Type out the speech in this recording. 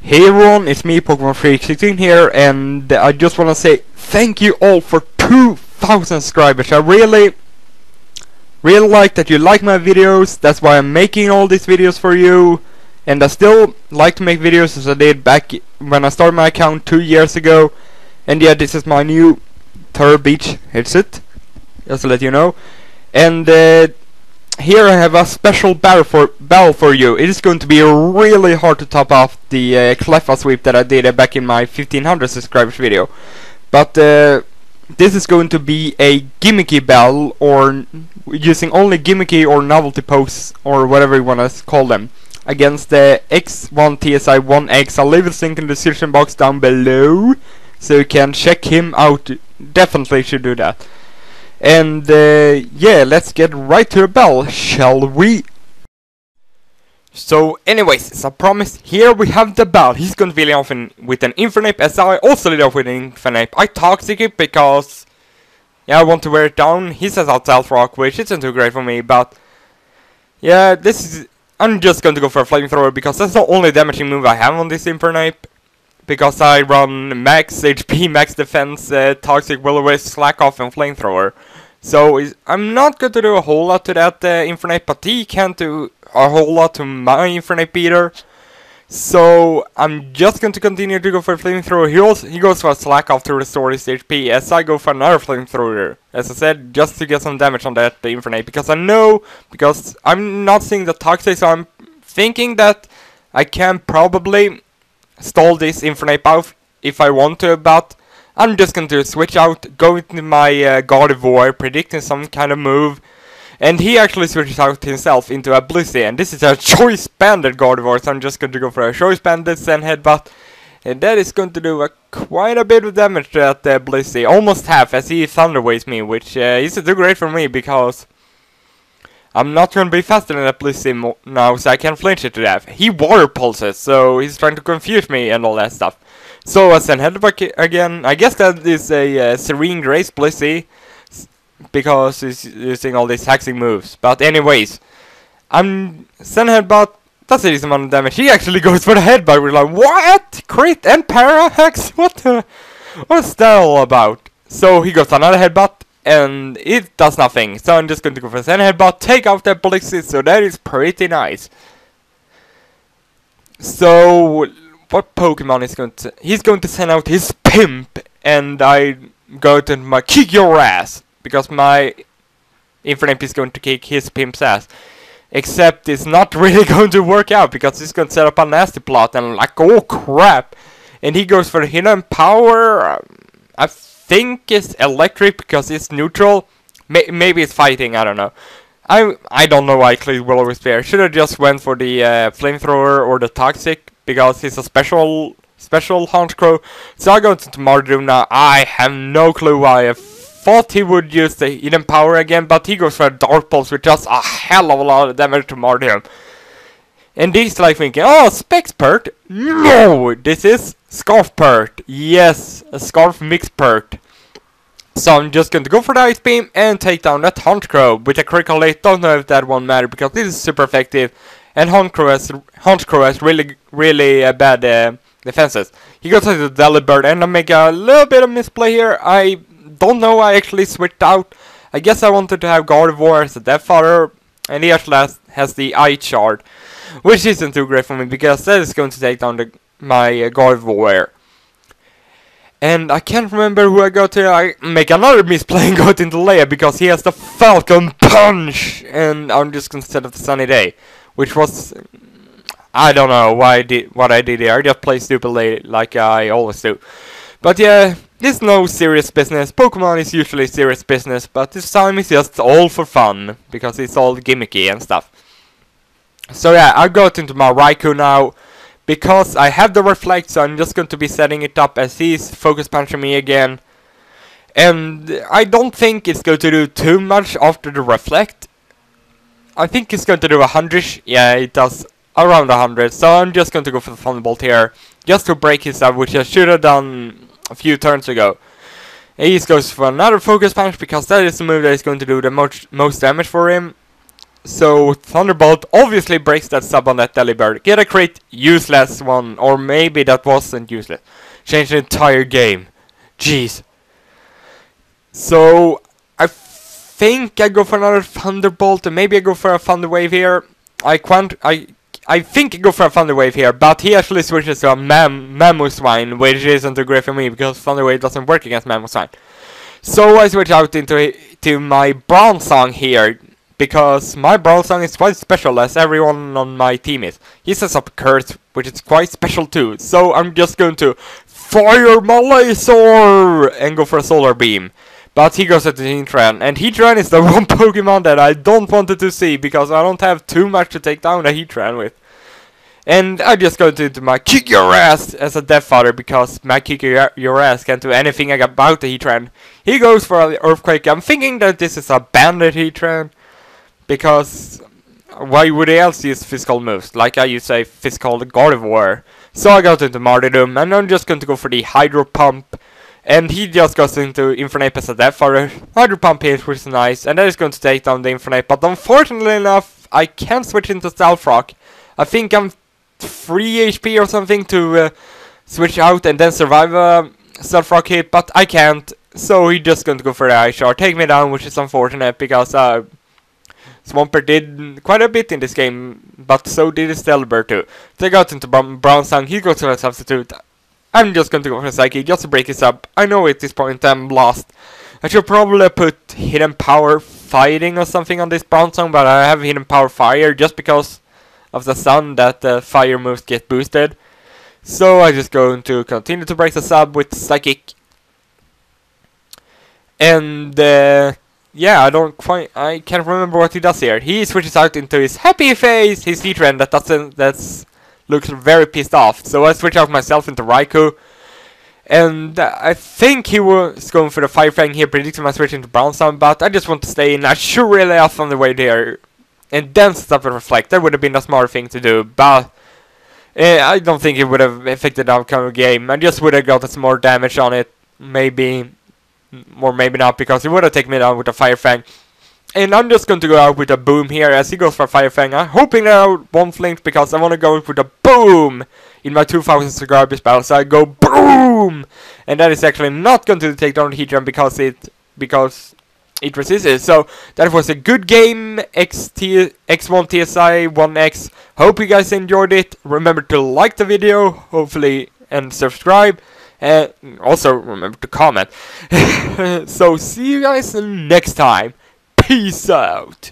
Hey everyone, it's me, Pokemon316 here, and I just want to say thank you all for 2,000 subscribers. I really like that you like my videos. That's why I'm making all these videos for you, and I still like to make videos as I did back when I started my account 2 years ago. And yeah, this is my new Turtle Beach headset, just to let you know. And here I have a special bell for you. It is going to be really hard to top off the Cleffa sweep that I did back in my 1500 subscribers video. But this is going to be a gimmicky bell, or using only gimmicky or novelty poses, or whatever you want to call them, against the x1Tsi1x. I'll leave a link in the description box down below, so you can check him out. Definitely should do that. And yeah, let's get right to the bell, shall we? So anyways, as I promised, here we have the bell. He's going to be off with an Infernape, as I also did off with an Infernape. I toxic it because, yeah, I want to wear it down. He says I'll Stealth Rock, which isn't too great for me, but yeah, I'm just going to go for a Flamethrower because that's the only damaging move I have on this Infernape. Because I run max HP, max defense, Toxic, Will-O-Wisp, Slack Off, and Flamethrower. So I'm not going to do a whole lot to that Infernape, but he can't do a whole lot to my Infernape either. So I'm just going to continue to go for a Flamethrower. He goes for a Slack Off to restore his HP, as I go for another Flamethrower. As I said, just to get some damage on that Infernape. Because I'm not seeing the Toxic, so I'm thinking that I can probably stall this Infernape out if I want to, but I'm just going to switch out, go into my Gardevoir, predicting some kind of move, and he actually switches out himself into a Blissey, and this is a Choice Banded Gardevoir, so I'm just going to go for a Choice Banded Zen Headbutt, and that is going to do quite a bit of damage to that Blissey, almost half, as he Thunder Waves me, which isn't too great for me, because I'm not going to be faster than that Blissey now, so I can flinch it to death. He Water Pulses, so he's trying to confuse me and all that stuff. So I send Headbutt again. I guess that is a Serene Grace Blissey, because he's using all these hexing moves. But anyways, I'm send Headbutt. That's a decent amount of damage. He actually goes for the Headbutt. We're like, what? Crit and Para Hex? What is that all about? So he goes another Headbutt, and it does nothing, so I'm just going to go for Zen Headbutt, take out that Blissey, so that is pretty nice. So, what Pokemon is going to... He's going to send out his Pimp, and I go to my Kick Your Ass, because my Infernape is going to kick his Pimp's ass. Except it's not really going to work out, because he's going to set up a nasty plot, and I'm like, oh crap! And he goes for the Hidden Power. I think it's electric because it's neutral. Maybe it's fighting, I don't know. I don't know why I clicked Will-O-Wisp there. Should have just went for the Flamethrower or the Toxic, because he's a special Honchkrow. So I go into Mardu now. I have no clue why. I thought he would use the Hidden Power again, but he goes for a Dark Pulse, which does a hell of a lot of damage to Mardu. And he's like thinking, oh, Spexpert? No, this is Scarfpert. Yes, a Scarf Mix Pert. So I'm just going to go for the Ice Beam and take down that Honchkrow with a critical hit. Don't know if that won't matter, because this is super effective. And Honchkrow has really bad defenses. He goes to the Delibird, and I make a little bit of misplay here. I don't know, I actually switched out. I guess I wanted to have Gardevoir as a Death Fodder, and he actually has the Eye Shard, which isn't too great for me, because that is going to take down my Gardevoir. And I can't remember who I go to. I make another misplay and go into Leia, because he has the Falcon Punch! And I'm just going to set up the Sunny Day, which was... I don't know what I did here. I just play stupidly like I always do. But yeah, it's no serious business. Pokemon is usually serious business, but this time it's just all for fun, because it's all gimmicky and stuff. So yeah, I got into my Raikou now, because I have the Reflect, so I'm just going to be setting it up as he's Focus Punching me again. And I don't think it's going to do too much after the Reflect. I think it's going to do 100. Yeah, it does around 100, so I'm just going to go for the Thunderbolt here, just to break his up, which I should have done a few turns ago. He goes for another Focus Punch, because that is the move that is going to do the most damage for him. So Thunderbolt obviously breaks that sub on that Delibird. Get a crit, useless one, or maybe that wasn't useless. Change the entire game. Jeez. So I think I go for another Thunderbolt, and maybe I go for a Thunder Wave here. I think I go for a Thunder Wave here, but he actually switches to a Mammoth-Swine, which isn't a great for me because Thunder Wave doesn't work against Mammoth-Swine. So I switch out to my Bronzong here, because my Bronzong is quite special, as everyone on my team is. He sets up a curse, which is quite special too. So I'm just going to fire my laser and go for a Solar Beam. But he goes at the Heatran, and Heatran is the one Pokemon that I don't want to see, because I don't have too much to take down a Heatran with. And I just go to my Kick Your Ass as a Death Fodder, because my Kick Your Ass can't do anything about the Heatran. He goes for the Earthquake. I'm thinking that this is a banded Heatran, because why would he else use physical moves? Like I use a physical Gardevoir. So I got into Martyrdom, and I'm just going to go for the Hydro Pump. And he just goes into Infernape as a Death Fodder. Hydro Pump hit, which is nice, and that is going to take down the Infernape. But unfortunately enough, I can't switch into Stealth Rock. I think I'm 3 HP or something to switch out and then survive a Stealth Rock hit, but I can't. So he's just going to go for the Ice Shard, take me down, which is unfortunate because Swampert did quite a bit in this game, but so did his Delibird too. They got into Bronzong, he goes to a Substitute. I'm just going to go for Psychic just to break this up. I know at this point I'm lost. I should probably put Hidden Power Fighting or something on this Bronzong, but I have Hidden Power Fire just because of the sun that the fire moves get boosted. So I just going to continue to break the sub with Psychic. And yeah, I can't remember what he does here. He switches out into his happy face, his Heatran that looks very pissed off. So I switch out myself into Raikou. And I think he was going for the Fire Fang here, predicting my switch into Bronzong, but I just want to stay in. I should really off on the way there. And then stop and reflect. That would have been a smart thing to do, but I don't think it would have affected the outcome of the game. I just would have got some more damage on it, maybe, or maybe not, because he would have taken me down with a Fire Fang. And I'm just going to go out with a Boom here as he goes for a Fire Fang. I'm hoping that I won't flinch because I want to go with a Boom in my 2000 garbage battle. So I go Boom! And that is actually not going to take down the Heatran because it resisted. So that was a good game, x1Tsi1x. Hope you guys enjoyed it. Remember to like the video, hopefully, and subscribe. And also remember to comment. So see you guys next time. Peace out.